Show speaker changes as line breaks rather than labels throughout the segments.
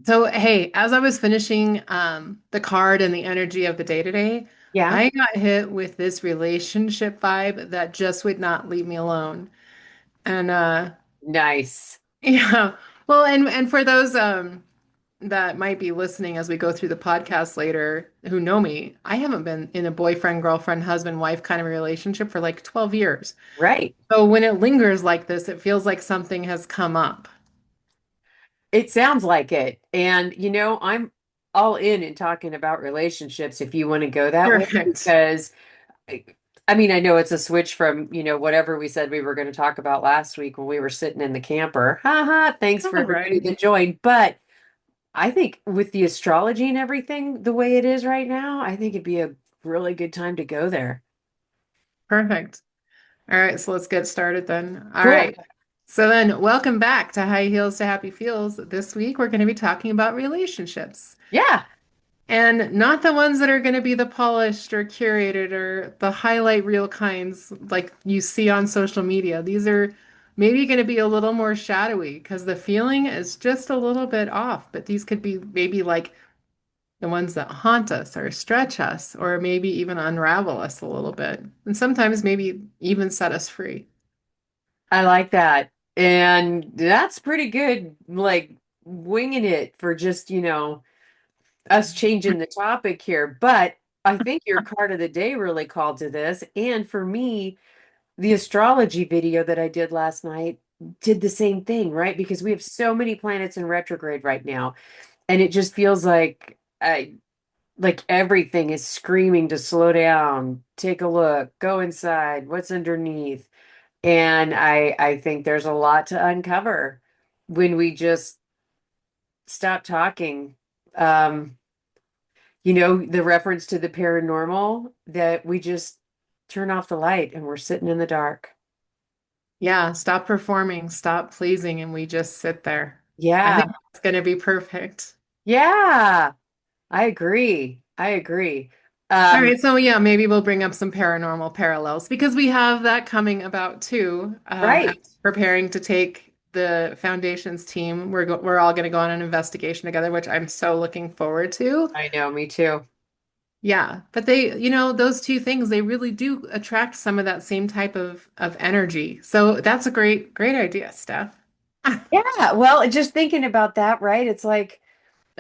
So, hey, as I was finishing the card and the energy of the day today,
Yeah.
I got hit with this relationship vibe that just would not leave me alone. And
Nice.
yeah, well, and for those that might be listening as we go through the podcast later who know me, I haven't been in a boyfriend, girlfriend, husband, wife kind of relationship for like 12 years.
Right.
So when it lingers like this, it feels like something has come up.
It sounds like it. And, I'm all in talking about relationships if you want to go that way,
Perfect.
because I, I mean, I know it's a switch from, whatever we said we were going to talk about last week when we were sitting in the camper. Ha ha. Thanks for
All
everybody
right.
that joined. But I think with the astrology and everything the way it is right now, I think it'd be a really good time to go there.
Perfect. All right, so let's get started then. All
Cool.
right. So then, welcome back to High Heels to Happy Feels. This week, we're going to be talking about relationships
Yeah.
and not the ones that are going to be the polished or curated or the highlight reel kinds like you see on social media. These are maybe going to be a little more shadowy because the feeling is just a little bit off, but these could be maybe like the ones that haunt us or stretch us or maybe even unravel us a little bit. And sometimes maybe even set us free.
I like that. And that's pretty good, like winging it for just, us changing the topic here. But I think your card of the day really called to this. And for me, the astrology video that I did last night did the same thing, right? Because we have so many planets in retrograde right now. And it just feels like everything is screaming to slow down, take a look, go inside, what's underneath. And I think there's a lot to uncover when we just stop talking. Um, the reference to the paranormal that we just turn off the light and we're sitting in the dark.
Yeah, stop performing, stop pleasing, and we just sit there. I think
Yeah.
it's going to be perfect.
Yeah. I agree. I agree.
All
Um,
right, so yeah, maybe we'll bring up some paranormal parallels because we have that coming about too. As
right.
preparing to take the foundations team, we're all going to go on an investigation together, which I'm so looking forward to.
I know, me too.
Yeah, but those two things, they really do attract some of that same type of energy. So that's a great idea, Steph.
Yeah. Well, just thinking about that, right? It's like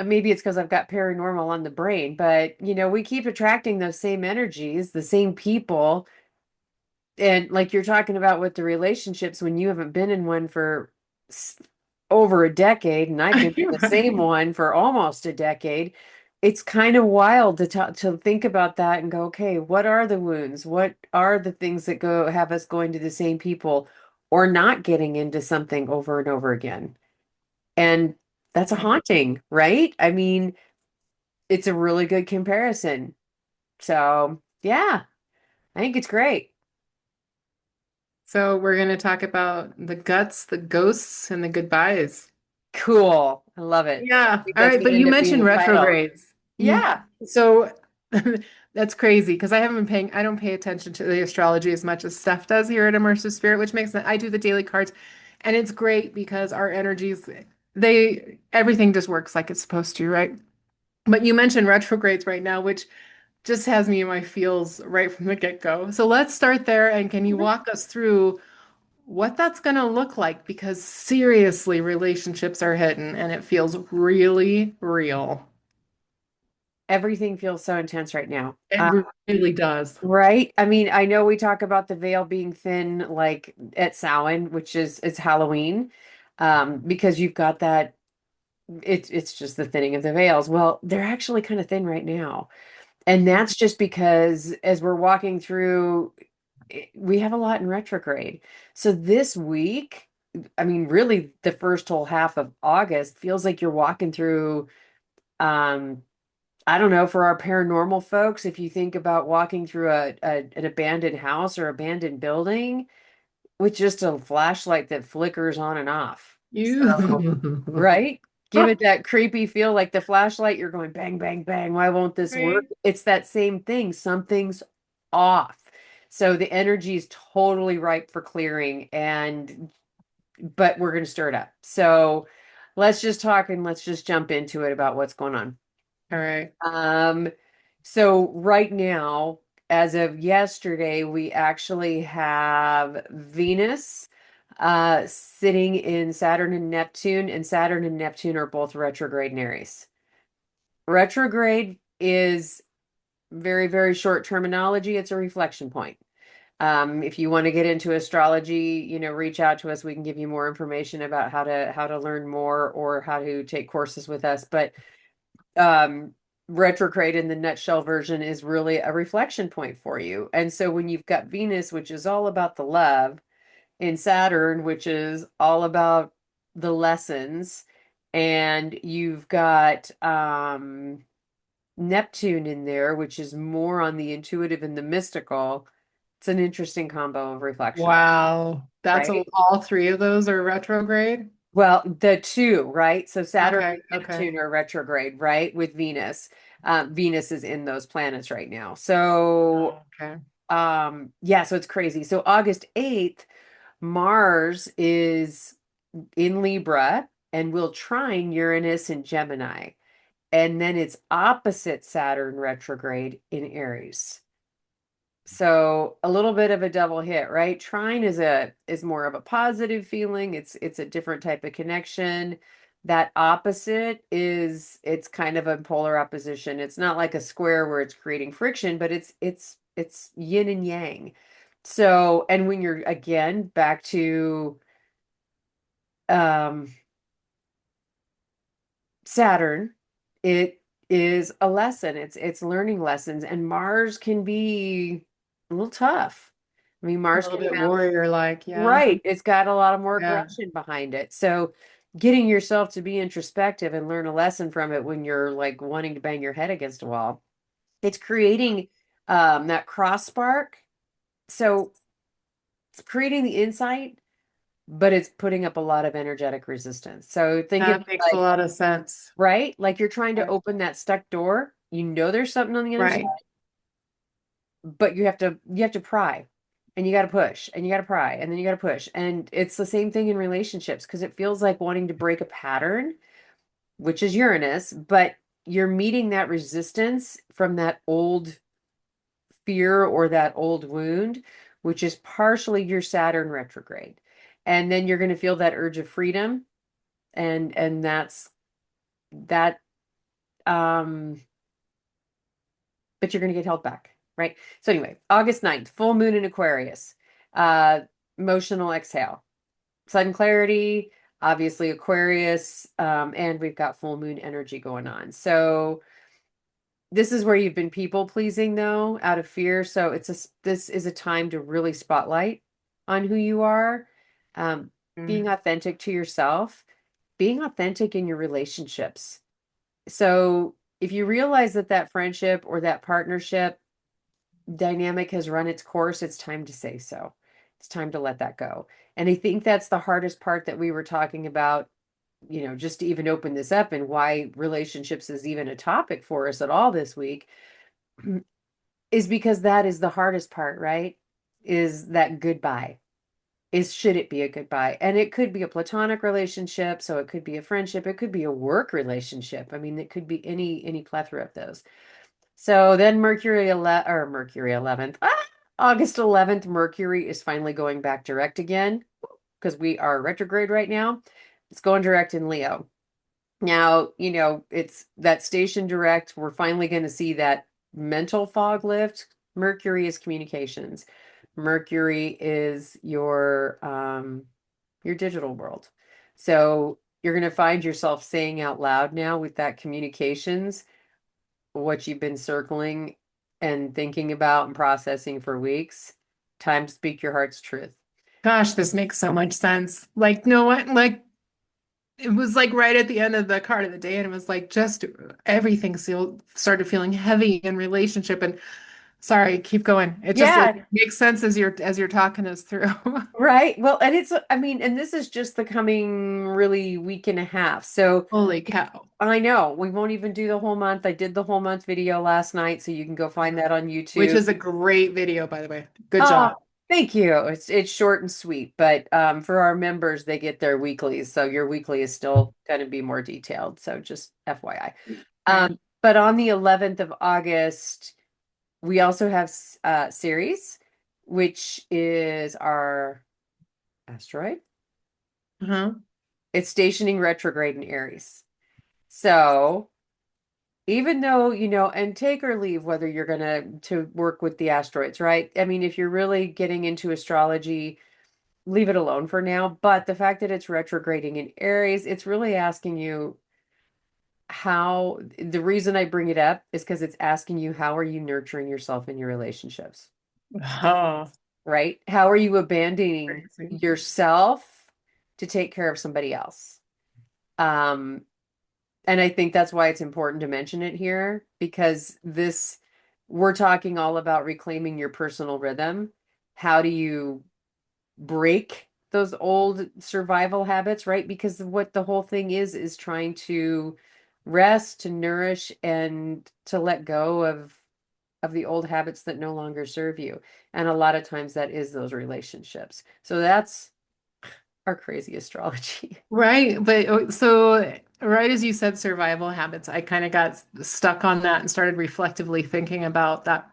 maybe it's because I've got paranormal on the brain, but we keep attracting those same energies, the same people. And like you're talking about with the relationships, when you haven't been in one for s- over a decade, and I've been in
You're
the same
right.
one for almost a decade, it's kind of wild to think about that and go, okay, what are the wounds? What are the things that go have us going to the same people or not getting into something over and over again? And that's a haunting, right? I mean, it's a really good comparison. So, yeah, I think it's great.
So we're going to talk about the guts, the ghosts, and the goodbyes.
Cool. I love it. I
Yeah.
think
All
that's
right.
going
But
to
you
end up being
mentioned
the title.
retrogrades. You
Yeah.
so that's crazy because I don't pay attention to the astrology as much as Steph does here at Immersive Spirit, which makes sense. I do the daily cards, and it's great because our energies, everything just works like it's supposed to, right? But you mentioned retrogrades right now, which just has me in my feels right from the get-go. So let's start there, and can you walk us through what that's going to look like? Because seriously, relationships are hidden and it feels really real.
Everything feels so intense right now.
It really does.
Right? I mean, I know we talk about the veil being thin, like at Samhain, which is it's Halloween, because you've got that. It's just the thinning of the veils. Well, they're actually kind of thin right now, and that's just because as we're walking through, we have a lot in retrograde. So this week, I mean, really, the first whole half of August feels like you're walking through. Um, I don't know, for our paranormal folks, if you think about walking through an abandoned house or abandoned building with just a flashlight that flickers on and off. So,
You.
right? Give it that creepy feel like the flashlight, you're going bang, bang, bang. Why won't this work?
Right.
It's that same thing. Something's off. So the energy is totally ripe for clearing, but we're going to stir it up. So let's just talk and let's just jump into it about what's going on.
All right.
Um, so right now, as of yesterday, we actually have Venus sitting in Saturn and Saturn and Neptune are both retrograde in Aries. Retrograde is very, very short terminology. It's a reflection point. If you want to get into astrology, reach out to us. We can give you more information about how to learn more or how to take courses with us. But um, retrograde in the nutshell version is really a reflection point for you. And so when you've got Venus, which is all about the love, in Saturn, which is all about the lessons, and you've got Neptune in there, which is more on the intuitive and the mystical. It's an interesting combo of reflection,
Wow.
right?
All three of those are retrograde?
Well, the two, right? So Saturn
Okay,
and
okay.
Neptune are retrograde, right? With Venus. Venus is in those planets right now.
Oh,
So,
okay.
yeah, so it's crazy. So August 8th, Mars is in Libra and will trine Uranus in Gemini. And then it's opposite Saturn retrograde in Aries. So a little bit of a double hit, right? Trine is more of a positive feeling. It's a different type of connection. That opposite is it's kind of a polar opposition. It's not like a square where it's creating friction, but it's yin and yang. So, and when you're again back to um Saturn, it is a lesson. It's learning lessons, and Mars can be a little tough. I mean,
A
Mars
little
can
bit
have,
warrior-like, yeah.
right, it's got a lot of more
Yeah.
aggression behind it. So getting yourself to be introspective and learn a lesson from it when you're like wanting to bang your head against a wall, it's creating that cross spark. So it's creating the insight, but it's putting up a lot of energetic resistance. So think of
That
it
makes a
like,
lot of sense.
right? Like you're trying to
Right.
open that stuck door. You know there's something on the other side,
Right.
but you have to pry. And you got to push and you got to pry and then you got to push. And it's the same thing in relationships because it feels like wanting to break a pattern, which is Uranus, but you're meeting that resistance from that old fear or that old wound, which is partially your Saturn retrograde. And then you're going to feel that urge of freedom and that's that um but you're going to get held back, right? So anyway, August 9th, full moon in Aquarius. Uh Emotional exhale. Sudden clarity, obviously Aquarius, and we've got full moon energy going on. So this is where you've been people pleasing though, out of fear. So this is a time to really spotlight on who you are, um, being
Mm.
authentic to yourself, being authentic in your relationships. So if you realize that that friendship or that partnership dynamic has run its course, it's time to say so. It's time to let that go. And I think that's the hardest part that we were talking about, just to even open this up and why relationships is even a topic for us at all this week, is because that is the hardest part, right? Is that goodbye. Is should it be a goodbye? And it could be a platonic relationship, so it could be a friendship, it could be a work relationship. I mean, it could be any plethora of those. So then Mercury 11th, August 11th, Mercury is finally going back direct again because we are retrograde right now. It's going direct in Leo. Now, it's that station direct. We're finally going to see that mental fog lift. Mercury is communications. Mercury is your digital world. So you're going to find yourself saying out loud now with that communications what you've been circling and thinking about and processing for weeks. Time to speak your heart's truth.
Gosh, this makes so much sense. Like, no what? Like, it was like right at the end of the card of the day, and it was like just everything started feeling heavy in relationship. And sorry, keep going. It
Yeah,
makes sense as you're talking us through.
right. Well, and I mean, and this is just the coming really week and a half. So
Holy cow.
I know we won't even do the whole month. I did the whole month video last night, so you can go find that on
Which
YouTube.
is a great video, by the way. Good
Oh,
job.
Thank you. It's short and sweet, but for our members, they get their weeklies, so your weekly is still going to be more detailed. So just FYI.
Right.
But on the 11th of August, we also have Ceres, which is our asteroid.
Uh-huh.
It's stationing retrograde in Aries. So even though, and take or leave whether you're gonna work with the asteroids, right? I mean, if you're really getting into astrology, leave it alone for now. But the fact that it's retrograding in Aries, it's really asking you how, the reason I bring it up is because it's asking you, how are you nurturing yourself in your relationships,
Oh,
right? How are you abandoning
crazy.
yourself to take care of somebody else? Um, and I think that's why it's important to mention it here because we're talking all about reclaiming your personal rhythm. How do you break those old survival habits, right? Because what the whole thing is trying to rest, to nourish, and to let go of the old habits that no longer serve you. And a lot of times that is those relationships. So that's our crazy astrology.
Right. But so right as you said, survival habits, I kind of got stuck on that and started reflectively thinking about that,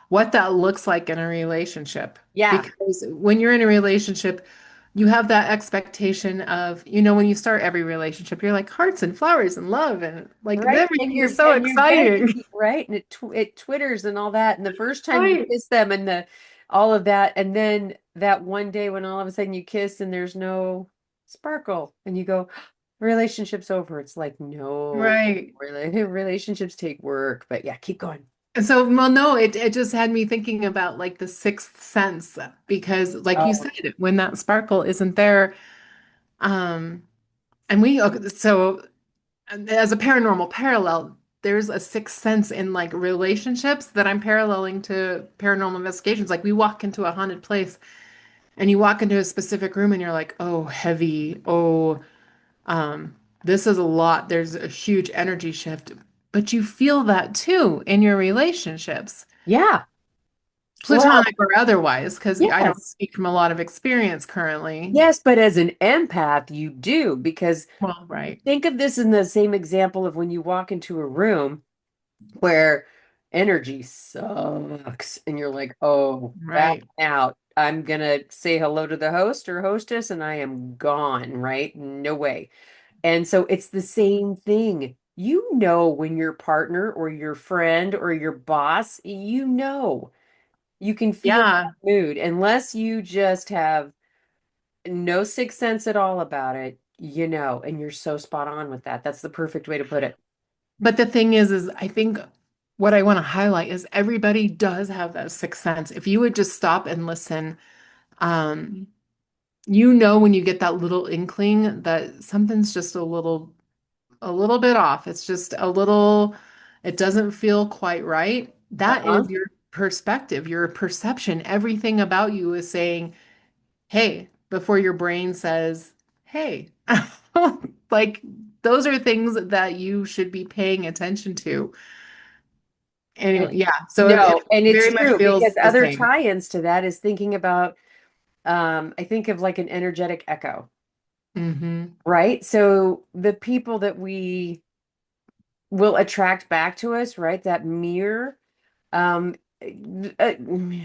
what that looks like in a relationship.
Yeah,
Because when you're in a relationship, you have that expectation of, when you start every relationship, you're like hearts and flowers and love and like
right. And
everything is
you're
so
and you're getting
exciting.
right, and it twitters and all that. And the first time you
Right.
kiss them, and the all of that, and then that one day when all of a sudden you kiss and there's no sparkle, and you go, relationship's over. It's like, no,
Right.
really, relationships take work. But yeah, keep going.
And so, well, no, it just had me thinking about like the sixth sense because, like you
Oh,
said, when that sparkle isn't there, um, and we okay, so as a paranormal parallel, there's a sixth sense in like relationships that I'm paralleling to paranormal investigations. Like we walk into a haunted place and you walk into a specific room and you're like, oh, heavy, oh, um, this is a lot. There's a huge energy shift, but you feel that too in your relationships.
yeah. Well,
Platonic or otherwise, because I don't
yes.
speak from a lot of experience currently.
Yes, but as an empath, you do because
Well, right.
think of this in the same example of when you walk into a room where energy sucks and you're like, oh, back
Right.
out. I'm gonna say hello to the host or hostess and I am gone, right? No way. And so it's the same thing. You know when your partner or your friend or your boss, you can feel
Yeah.
that mood unless you just have no sixth sense at all about it, and you're so spot on with that. That's the perfect way to put it.
But the thing is I think what I want to highlight is everybody does have that sixth sense. If you would just stop and listen, um, when you get that little inkling that something's just a little bit off. It's just it doesn't feel quite right. That
Uh-huh.
is your perspective, your perception. Everything about you is saying, hey, before your brain says, hey. Like those are things that you should be paying attention to.
And
Anyway, yeah. So it
no, and it's
very much
true because
feels the
other
same.
tie-ins to that is thinking about I think of like an energetic echo,
Hmm.
right? So the people that we will attract back to us, right? That mirror. I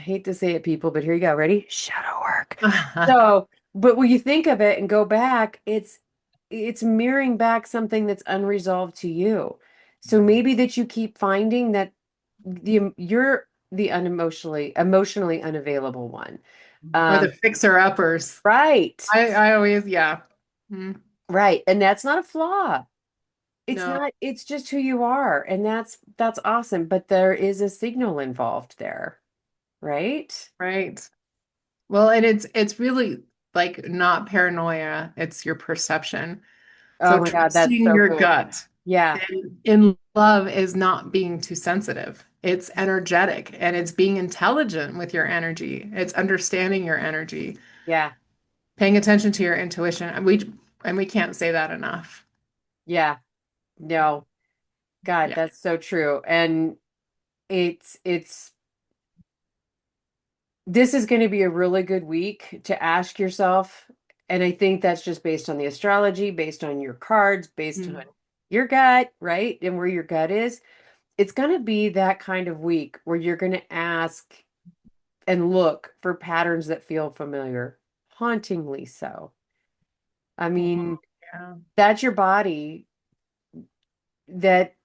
hate to say it, people, but here you go. Ready? Shadow work. So, but when you think of it and go back, it's mirroring back something that's unresolved to you. So maybe that you keep finding that you're the emotionally unavailable one.
Or the
Um,
fixer-uppers.
right,
I always, yeah. Mm,
right, and that's not a flaw. It's
no,
not. It's just who you are, and that's awesome. But there is a signal involved there, right?
right. Well, and it's really like not paranoia, it's your perception.
Oh
So
my God, that's
trusting
so
your
cool.
gut
Yeah,
and in love is not being too sensitive. It's energetic and it's being intelligent with your energy. It's understanding your energy,
yeah,
paying attention to your intuition. And we can't say that enough.
yeah. No, God,
Yeah.
that's so true. And it's this is going to be a really good week to ask yourself. And I think that's just based on the astrology, based on your cards, based on
Mm.
your gut, right? And where your gut is. It's going to be that kind of week where you're going to ask and look for patterns that feel familiar, hauntingly so. I
Oh,
mean,
yeah.
that's your body that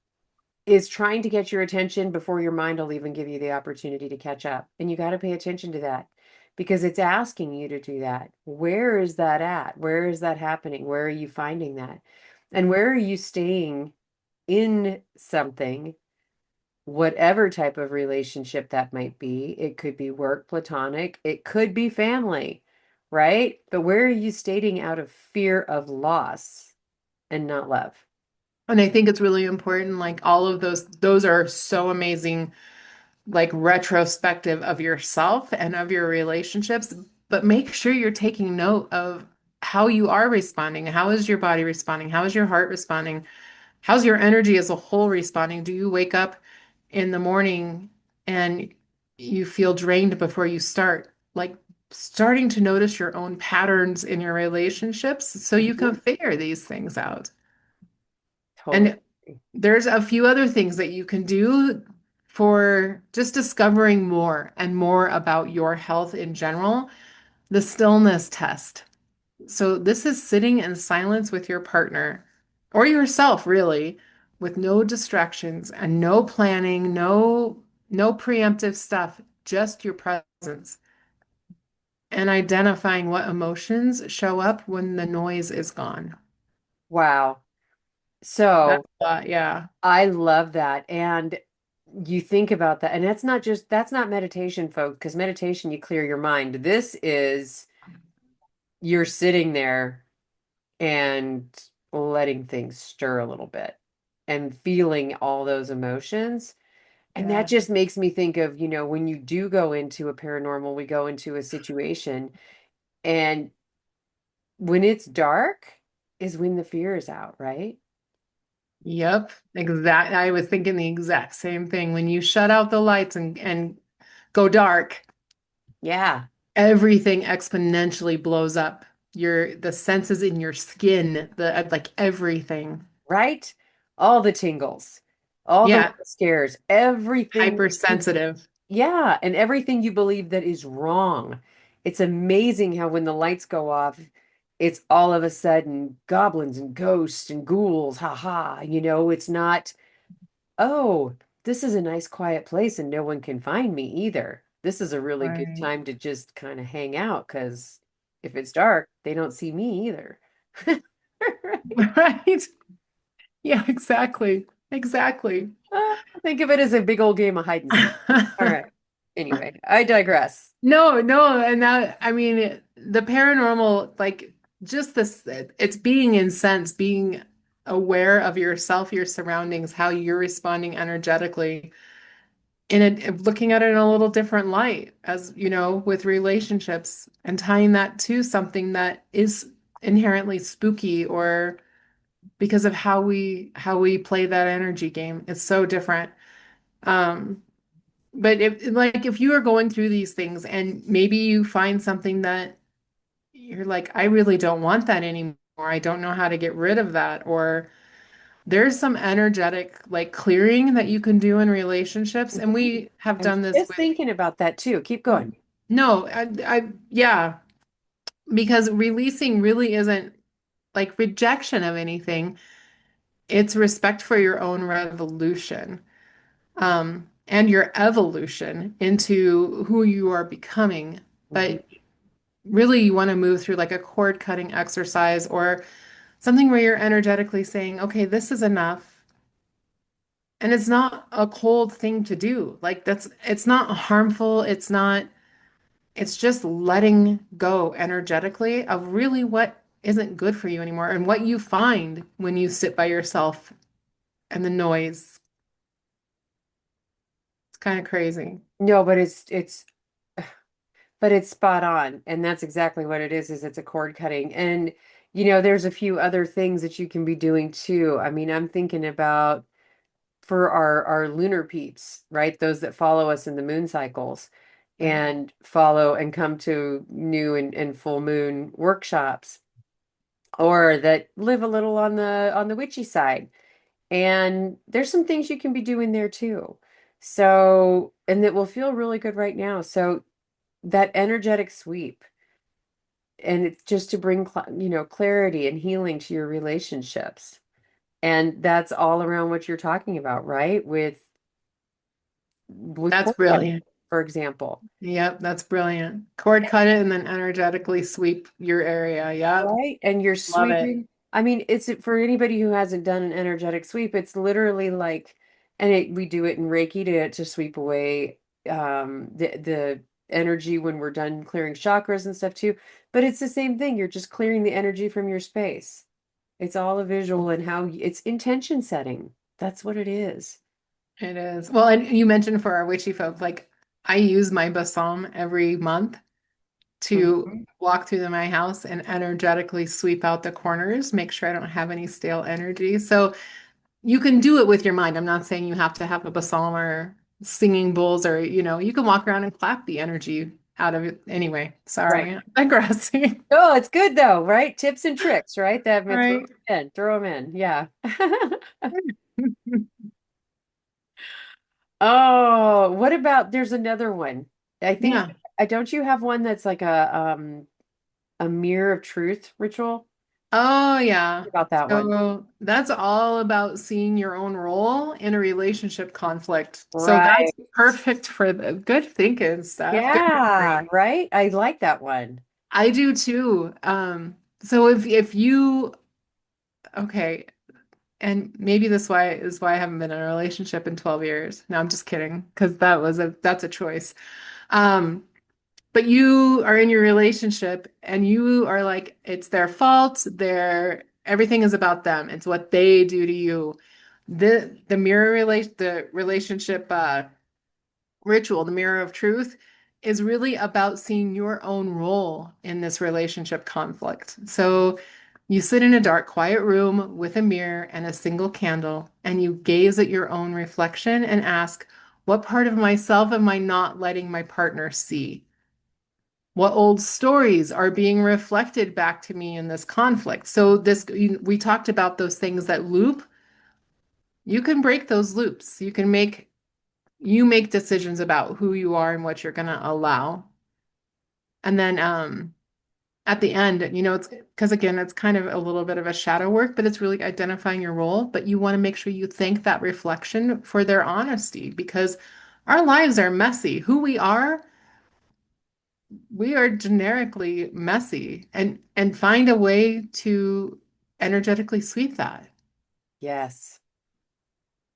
is trying to get your attention before your mind will even give you the opportunity to catch up. And you got to pay attention to that because it's asking you to do that. Where is that at? Where is that happening? Where are you finding that? And where are you staying in something, whatever type of relationship that might be? It could be work, platonic, it could be family, right? But where are you staying out of fear of loss and not love?
And I think it's really important, like all of those are so amazing, like retrospective of yourself and of your relationships, but make sure you're taking note of how you are responding. How is your body responding? How is your heart responding? How's your energy as a whole responding? Do you wake up in the morning and you feel drained before you start? Like starting to notice your own patterns in your relationships so you can
Mhm.
figure these things out.
Totally.
And there's a few other things that you can do for just discovering more and more about your health in general. The stillness test. So this is sitting in silence with your partner or yourself, really, with no distractions and no planning, no preemptive stuff, just your presence and identifying what emotions show up when the noise is gone.
Wow.
That's
So
a lot, yeah.
I love that. And you think about that. And that's not meditation, folks, because meditation, you clear your mind. This is you're sitting there and letting things stir a little bit and feeling all those emotions. And that
Yeah.
just makes me think of, when you do go into a paranormal, we go into a situation, and when it's dark is when the fear is out, right?
Yep, exact. I was thinking the exact same thing. When you shut out the lights and go dark,
Yeah.
everything exponentially blows up. The senses in your skin, the like everything.
Right? All the tingles, all the
Yeah,
little scares, everything.
hypersensitive.
Yeah, and everything you believe that is wrong. It's amazing how when the lights go off, it's all of a sudden goblins and ghosts and ghouls. Ha ha. It's not, oh, this is a nice quiet place and no one can find me either. This is a really good
Right.
time to just kind of hang out because if it's dark, they don't see me either. Right?
Right. Yeah, exactly. Exactly.
Think of it as a big old game of hide and seek. All right. Anyway, I digress.
No, no, and that I mean the paranormal, like just this, it's being in sense, being aware of yourself, your surroundings, how you're responding energetically, and looking at it in a little different light, as you know, with relationships and tying that to something that is inherently spooky or because of how we play that energy game. It's so different. Um, but if you are going through these things and maybe you find something that you're like, I really don't want that anymore. I don't know how to get rid of that. Or there's some energetic like clearing that you can do in relationships. And
Mhm.
we have
I was
done this
just
with,
thinking about that too. Keep going.
no, yeah, because releasing really isn't like rejection of anything. It's respect for your own revolution, and your evolution into who you are becoming.
Mhm.
But really you want to move through like a cord cutting exercise or something where you're energetically saying, okay, this is enough. And it's not a cold thing to do. Like it's not harmful. It's just letting go energetically of really what isn't good for you anymore and what you find when you sit by yourself and the noise. It's kind of crazy.
No, but it's spot on. And that's exactly what it is it's a cord cutting. And there's a few other things that you can be doing too. I mean, I'm thinking about for our lunar peeps, right? Those that follow us in the moon cycles. and follow and come to new and full moon workshops, or that live a little on the witchy side. And there's some things you can be doing there too. So, and that will feel really good right now. So that energetic sweep, and it's just to bring, clarity and healing to your relationships. And that's all around what you're talking about, right? With
That's
cord cutting,
brilliant.
for example.
Yep, that's brilliant. Cord cut it and then energetically sweep your area. Yep.
Right? And you're
Love it.
sweeping. I mean, it's for anybody who hasn't done an energetic sweep, it's literally like, and we do it in Reiki to sweep away the energy when we're done clearing chakras and stuff too. But it's the same thing. You're just clearing the energy from your space. It's all a visual and how it's intention setting. That's what it is.
It is. Well, and you mentioned for our witchy folk, like I use my balsam every month to
Mhm.
walk through my house and energetically sweep out the corners, make sure I don't have any stale energy. So you can do it with your mind. I'm not saying you have to have a balsam or singing bowls or, you can walk around and clap the energy out of it. Anyway,
Right.
sorry, I'm digressing.
Oh, it's good though, right? Tips and tricks, right? That
All
throw
right.
them in, throw them in. Yeah. Oh, what about there's another one. I think
Yeah.
I don't you have one that's like a mirror of truth ritual?
Oh, yeah.
What about that one?
So that's all about seeing your own role in a relationship conflict. So
Right.
that's perfect for the good thinking stuff. Good
Yeah,
memory.
right. I like that one.
I do too. So if you okay, and maybe this why is why I haven't been in a relationship in 12 years. No, I'm just kidding, because that's a choice. Um, but you are in your relationship and you are like, it's their fault. Everything is about them. It's what they do to you. The relationship ritual, the mirror of truth, is really about seeing your own role in this relationship conflict. So you sit in a dark, quiet room with a mirror and a single candle, and you gaze at your own reflection and ask, what part of myself am I not letting my partner see? What old stories are being reflected back to me in this conflict? So we talked about those things that loop. You can break those loops. You make decisions about who you are and what you're going to allow. And then at the end, it's because again, it's kind of a little bit of a shadow work, but it's really identifying your role. But you want to make sure you thank that reflection for their honesty because our lives are messy. Who we are generically messy and find a way to energetically sweep that.
Yes.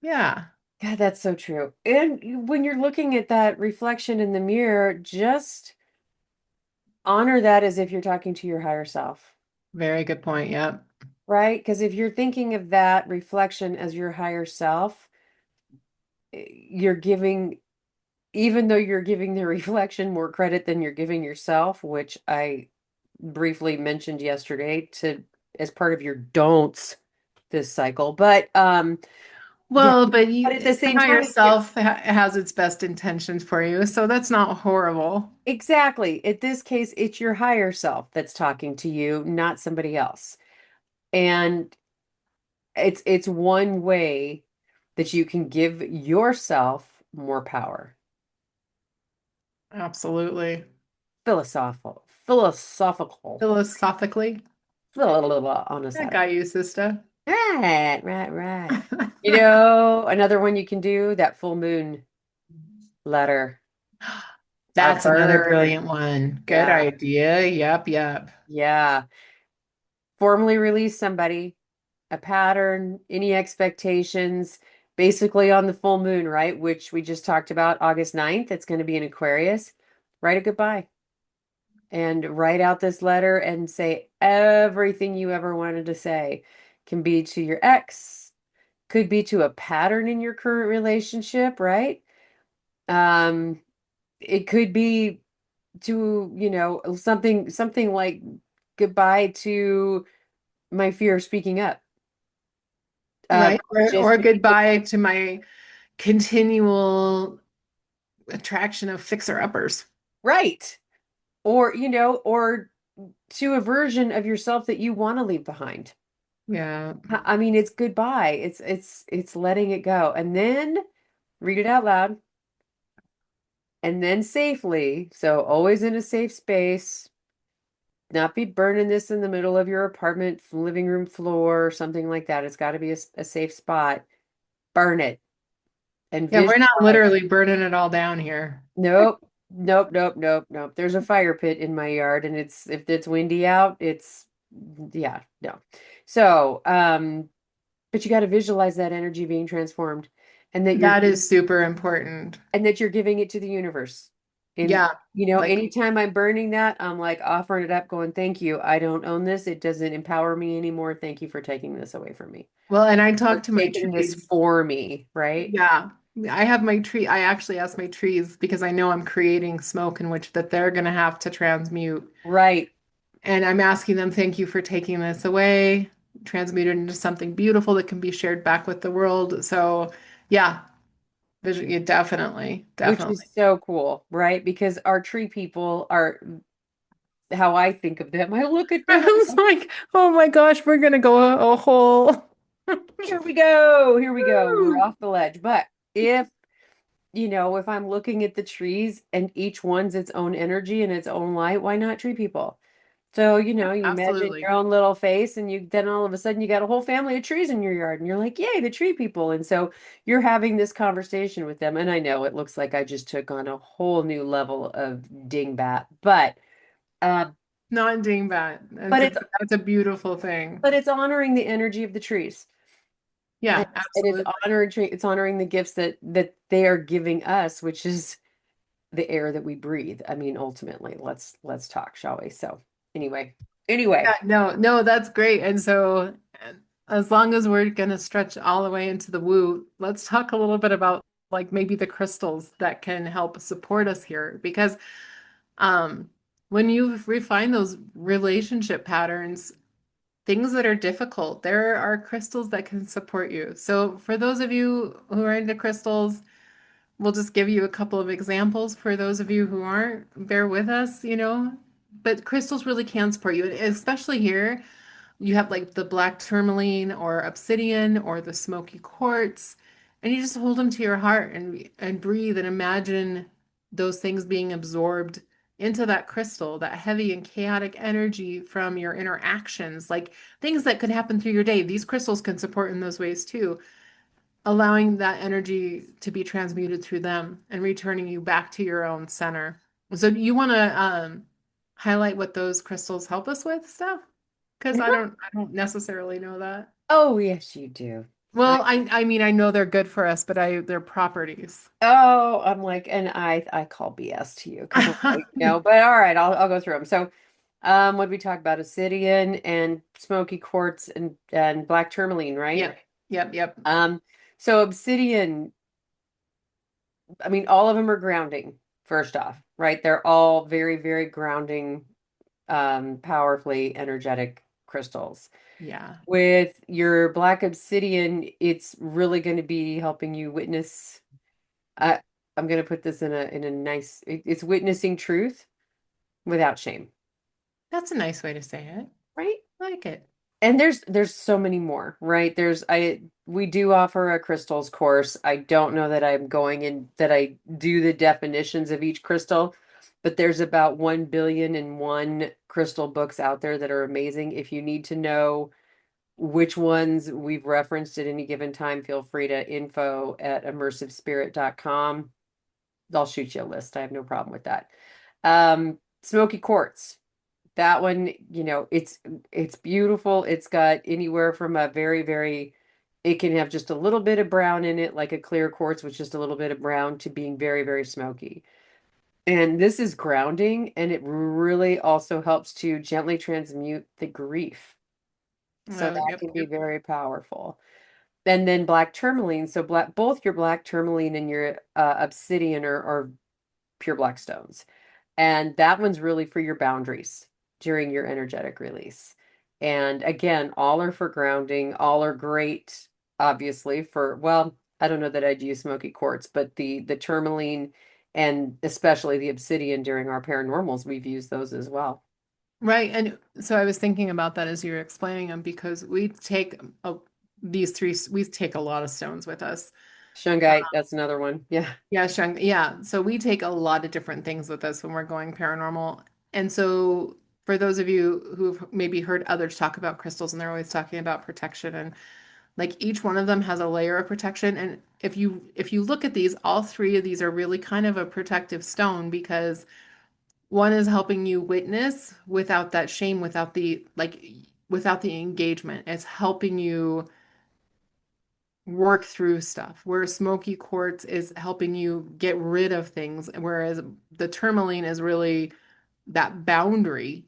Yeah,
God, that's so true. And when you're looking at that reflection in the mirror, just honor that as if you're talking to your higher self,
very good point. Yep.
right? Because if you're thinking of that reflection as your higher self, you're giving, even though you're giving the reflection more credit than you're giving yourself, which I briefly mentioned yesterday to as part of your don'ts this cycle. Yeah,
Well, but
but at the
the
same
higher
time,
self has its best intentions for you, so that's not horrible.
exactly. In this case, it's your higher self that's talking to you, not somebody else. And it's one way that you can give yourself more power.
Absolutely.
Philosophical,
Philosophically, I
honestly.
got you, sister.
Right. Another one you can do, that full moon letter of
That's another
her.
brilliant one. Good
Yeah.
idea. Yep, yep.
Yeah. Formally release somebody, a pattern, any expectations, basically on the full moon, right? Which we just talked about August 9th. It's going to be in Aquarius. Write a goodbye and write out this letter and say everything you ever wanted to say. Can be to your ex, could be to a pattern in your current relationship, right? Um, it could be to, something like goodbye to my fear of speaking up.
Right.
Just
Or goodbye to my continual attraction of fixer-uppers.
Right. Or, or to a version of yourself that you want to leave behind.
Yeah.
I mean, it's goodbye. It's letting it go. And then read it out loud and then safely. So always in a safe space, not be burning this in the middle of your apartment living room floor or something like that. It's got to be a safe spot. Burn it and
Yeah, we're not
visualize.
literally burning it all down here.
Nope. Nope, nope, nope, nope. There's a fire pit in my yard and it's if it's windy out, it's yeah, no. So, but you got to visualize that energy being transformed and that you're
That is super important.
giving it to the universe. And
Yeah. Like,
anytime I'm burning that, I'm like offering it up, going, thank you. I don't own this. It doesn't empower me anymore. Thank you for taking this away from me.
well, and I
For
talk to my
taking this
trees.
for me, right?
Yeah. I have my tree. I actually ask my trees because I know I'm creating smoke in which that they're going to have to transmute.
Right.
And I'm asking them, thank you for taking this away, transmute it into something beautiful that can be shared back with the world. So, yeah, yeah, definitely,
Which
definitely.
is so cool, right? Because our tree people are how I think of them. I look at
I
them and
was like, oh my gosh, we're gonna go a whole.
here we go. Here we go. We're off the ledge. But if, if I'm looking at the trees and each one's its own energy and its own light, why not tree people? So, you imagine your
Absolutely.
own little face and you then all of a sudden you got a whole family of trees in your yard and you're like, yay, the tree people. And so you're having this conversation with them. And I know it looks like I just took on a whole new level of dingbat, uh,
Not dingbat.
but it's
That's a beautiful thing.
but it's honoring the energy of the trees. And
Yeah,
it's
absolutely.
honoring the gifts that they are giving us, which is the air that we breathe. I mean, ultimately, let's talk, shall we? So anyway,
Yeah,
anyway.
no, that's great. And so, as long as we're gonna stretch all the way into the woo, let's talk a little bit about like maybe the crystals that can help support us here. Because um, when you refine those relationship patterns, things that are difficult, there are crystals that can support you. So, for those of you who are into crystals, we'll just give you a couple of examples. For those of you who aren't, bear with us. But crystals really can support you, and especially here. You have like the black tourmaline or obsidian or the smoky quartz, and you just hold them to your heart and breathe and imagine those things being absorbed into that crystal, that heavy and chaotic energy from your interactions, like things that could happen through your day. These crystals can support in those ways too, allowing that energy to be transmuted through them and returning you back to your own center. So do you want to highlight what those crystals help us with, Steph? Because I don't necessarily know that.
Oh, yes, you do. I
Well, I mean I know they're good for us, but their properties.
I'm like, and I call BS to you because I'm like, but all right, I'll go through them. So, what did we talk about? Obsidian and smoky quartz and black tourmaline, right?
Yep, yep, yep.
Um, so obsidian, I mean, all of them are grounding, first off, right? They're all very, very grounding, powerfully energetic crystals.
Yeah.
With your black obsidian, it's really going to be helping you witness. I I'm going to put this in a nice. It's witnessing truth without shame,
That's a nice way to say it.
right?
I like it.
And there's so many more, right? I we do offer a crystals course. I don't know that I'm going in that I do the definitions of each crystal, but there's about 1 billion and one crystal books out there that are amazing. If you need to know which ones we've referenced at any given time, feel free to info@immersivespirit.com. I'll shoot you a list. I have no problem with that. Smoky quartz. That one, it's beautiful. It's got anywhere from a very, very, it can have just a little bit of brown in it, like a clear quartz with just a little bit of brown, to being very, very smoky. And this is grounding, and it really also helps to gently transmute the grief. So that
Yep,
can be
yep.
very powerful. And then black tourmaline. So both your black tourmaline and your obsidian are pure black stones. And that one's really for your boundaries during your energetic release. And again, all are for grounding, all are great, obviously, for, well, I don't know that I'd use smoky quartz, but the tourmaline And especially the obsidian during our paranormals, we've used those as well.
Right. And so I was thinking about that as you were explaining them because we take a lot of stones with us.
Shungite, that's another one. Yeah.
Yeah, yeah. So we take a lot of different things with us when we're going paranormal. And so for those of you who've maybe heard others talk about crystals and they're always talking about protection and like each one of them has a layer of protection. And if you look at these, all three of these are really kind of a protective stone because one is helping you witness without that shame, without the engagement. It's helping you work through stuff, where smoky quartz is helping you get rid of things, whereas the tourmaline is really that boundary.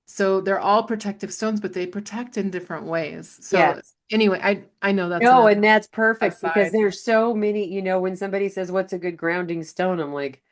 So they're all protective stones, but they protect in different ways. So
Yes.
anyway, I know that's
No,
another
and that's perfect because
aside.
there's so many, when somebody says, "What's a good grounding stone?" I'm like,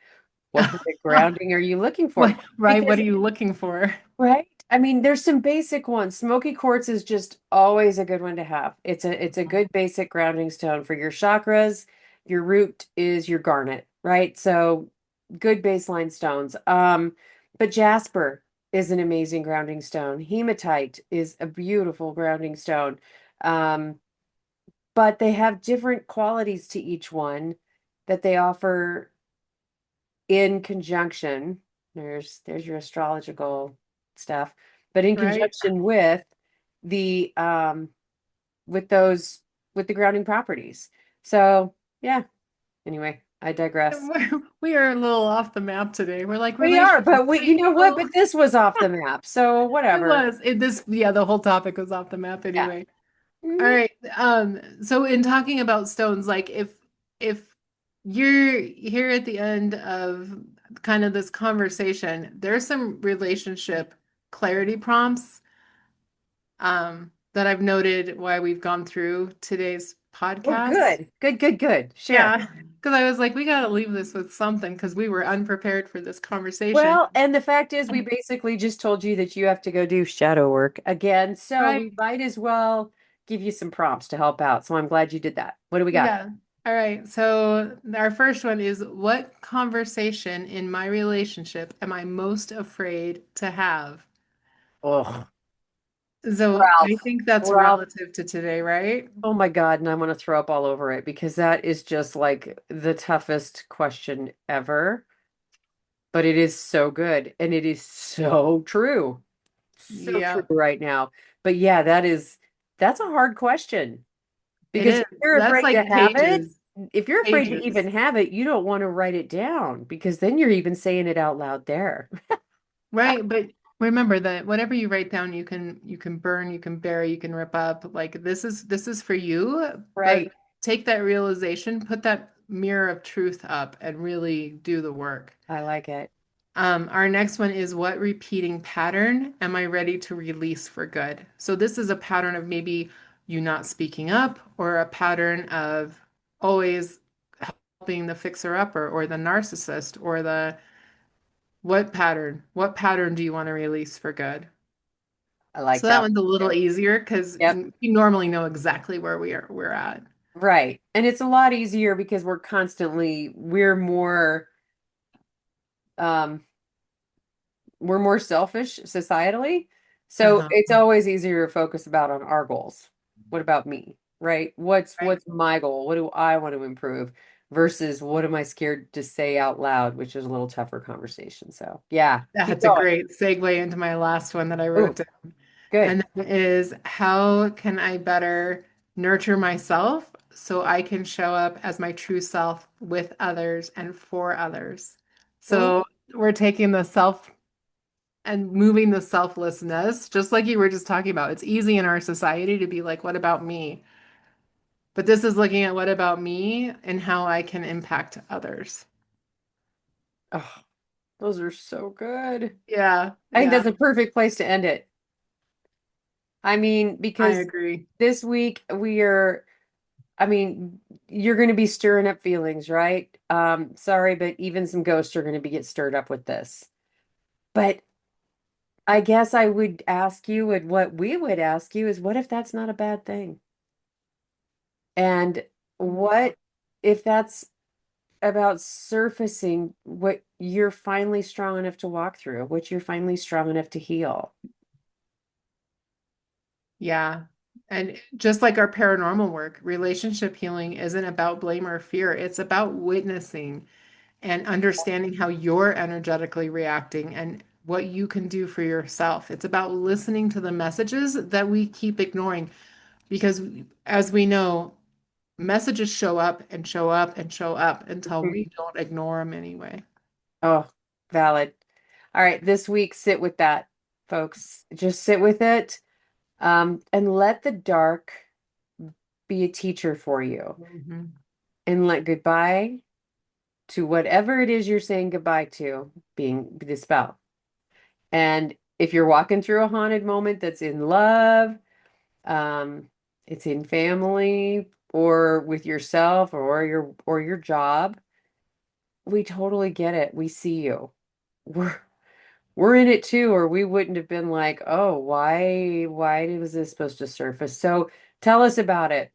what kind of grounding are you looking for?
Right, what
Because
are you looking for?
right? I mean, there's some basic ones. Smoky quartz is just always a good one to have. It's a good basic grounding stone for your chakras. Your root is your garnet, right? So good baseline stones. But jasper is an amazing grounding stone. Hematite is a beautiful grounding stone. Um, but they have different qualities to each one that they offer in conjunction. There's your astrological stuff, but in
Right?
conjunction with the with those with the grounding properties. So yeah, anyway, I digress.
We are a little off the map today. We're like
We are,
relationships.
but we,
Hey,
you know what?
people.
But this was off the map, so
It
whatever.
was. Yeah, the whole topic was off the map
Yeah.
anyway. All
Mhm.
right. So in talking about stones, like if you're here at the end of kind of this conversation, there's some relationship clarity prompts that I've noted why we've gone through today's
Oh,
podcast.
good, good, good, good. Share.
Yeah, because I was like, we got to leave this with something because we were unprepared for this conversation.
Well, and the fact is, we basically just told you that you have to go do shadow work again. So
Right.
we might as well give you some prompts to help out. So I'm glad you did that. What do we got?
Yeah. All right. So our first one is what conversation in my relationship am I most afraid to have?
Oh,
So I
Ralph.
think that's
Ralph.
relative to today, right?
Oh my God. And I want to throw up all over it because that is just like the toughest question ever. But it is so good. And it is so true. So true
Yeah,
right now. But yeah, that's a hard question.
it
Because
is.
if you're
That's
afraid to
like
have it,
pages,
if you're afraid to even
pages.
have it, you don't want to write it down because then you're even saying it out loud there.
Right, but remember that whatever you write down, you can burn, you can bury, you can rip up. Like this is for you, but
Right.
take that realization, put that mirror of truth up and really do the work.
I like it.
Our next one is what repeating pattern am I ready to release for good? So this is a pattern of maybe you not speaking up or a pattern of always helping the fixer-upper or the narcissist or the what pattern? What pattern do you want to release for good?
I like
So that
that
one's a
one
little
too.
easier because
Yep.
we normally know exactly where we're at.
Right. And it's a lot easier because we're um more selfish societally. So
Uh-huh.
it's always easier to focus about on our goals. What about me? Right? What's
Right.
my goal? What do I want to improve versus what am I scared to say out loud, which is a little tougher conversation. So yeah, keep
That's a
going.
great segue into my last one that I wrote
Oh,
down.
good.
And that is how can I better nurture myself so I can show up as my true self with others and for others?
Oh,
So we're taking the self and moving the selflessness, just like you were just talking about. It's easy in our society to be like, what about me? But this is looking at what about me and how I can impact others.
oh, those are so good.
Yeah,
I think
yeah,
that's a perfect place to end it. I mean,
I
because
agree.
this week I mean, you're going to be stirring up feelings, right? Sorry, but even some ghosts are going to be get stirred up with this. But I guess I would ask you, and what we would ask you is, what if that's not a bad thing? And what if that's about surfacing what you're finally strong enough to walk through, what you're finally strong enough to heal.
Yeah. And just like our paranormal work, relationship healing isn't about blame or fear. It's about witnessing and understanding how you're energetically reacting and what you can do for yourself. It's about listening to the messages that we keep ignoring because, as we know, messages show up and show up and show up until we
Mhm.
don't ignore them anyway.
Oh, valid. All right, this week, sit with that, folks. Just sit with it, and let the dark be a teacher for you.
Mhm.
And let goodbye to whatever it is you're saying goodbye to being dispelled. And if you're walking through a haunted moment that's in love, um, it's in family or with yourself or your job, we totally get it. We see you. We're we're in it too, or we wouldn't have been like, oh, why was this supposed to surface? So tell us about it.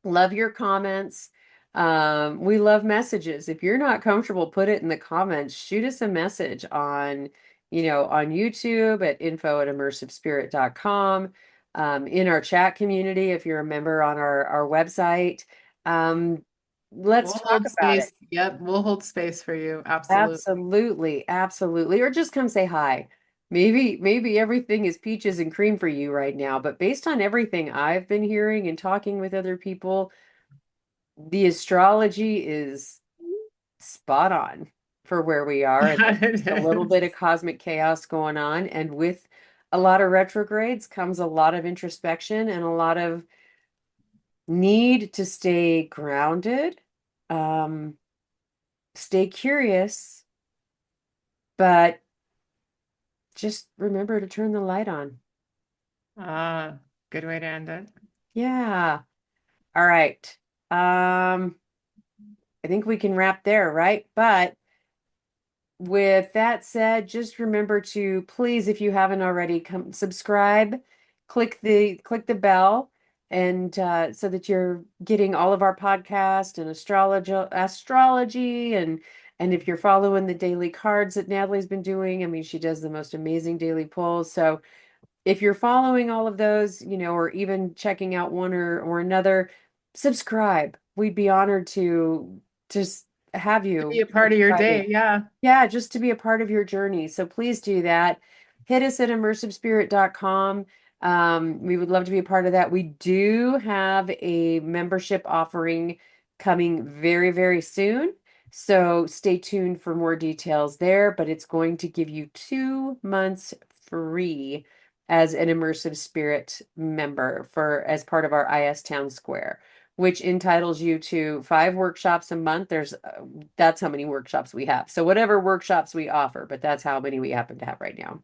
Love your comments. We love messages. If you're not comfortable, put it in the comments. Shoot us a message on, on YouTube at info@immersivespirit.com, in our chat community, if you're a member on our website. Um, let's
We'll
talk
hold
about it.
space. Yep, we'll hold space for you. Absolutely.
Absolutely, absolutely. Or just come say hi. Maybe everything is peaches and cream for you right now, but based on everything I've been hearing and talking with other people, the astrology is spot on for where we are. And
Yeah,
there's
it
a little bit
is.
of cosmic chaos going on. And with a lot of retrogrades comes a lot of introspection and a lot of need to stay grounded, um, stay curious, but just remember to turn the light on.
Ah, good way to end it.
Yeah. All right. I think we can wrap there, right? But with that said, just remember to please, if you haven't already, come subscribe, click the bell, and so that you're getting all of our podcast and astrology, and if you're following the daily cards that Natalie's been doing, I mean, she does the most amazing daily polls. So if you're following all of those, or even checking out one or another, subscribe. We'd be honored to just have
To be
you
a part of your
subscribing.
day. Yeah.
Yeah, just to be a part of your journey. So please do that. Hit us at immersivespirit.com. We would love to be a part of that. We do have a membership offering coming very, very soon. So stay tuned for more details there, but it's going to give you 2 months free as an immersive spirit member for as part of our IS Town Square, which entitles you to 5 workshops a month. That's how many workshops we have. So whatever workshops we offer, but that's how many we happen to have right now.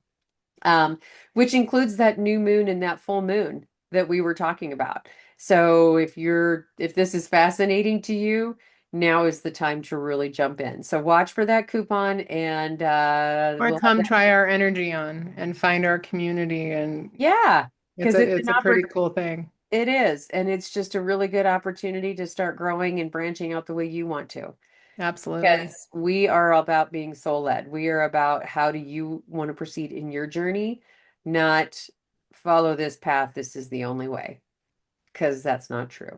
Which includes that new moon and that full moon that we were talking about. So if this is fascinating to you, now is the time to really jump in. So watch for that coupon and
Or
we'll have
come
that.
try our energy on and find our community. And
Yeah,
it's
because
a
it's
it's
an
a pretty cool thing.
it is, and it's just a really good opportunity to start growing and branching out the way you want to.
Absolutely.
Because we are about being soul led. We are about how do you want to proceed in your journey, not follow this path. This is the only way, because that's not true.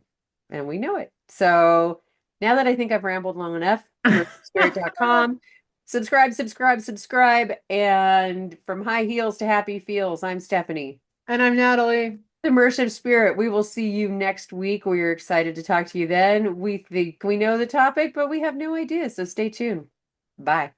And we know it. So now that I think I've rambled long enough, immersivespirit.com. Subscribe, subscribe, subscribe. And from high heels to happy feels, I'm Stephanie.
And I'm Natalie.
Immersive Spirit. We will see you next week. We're excited to talk to you then. We think we know the topic, but we have no idea. So stay tuned. Bye.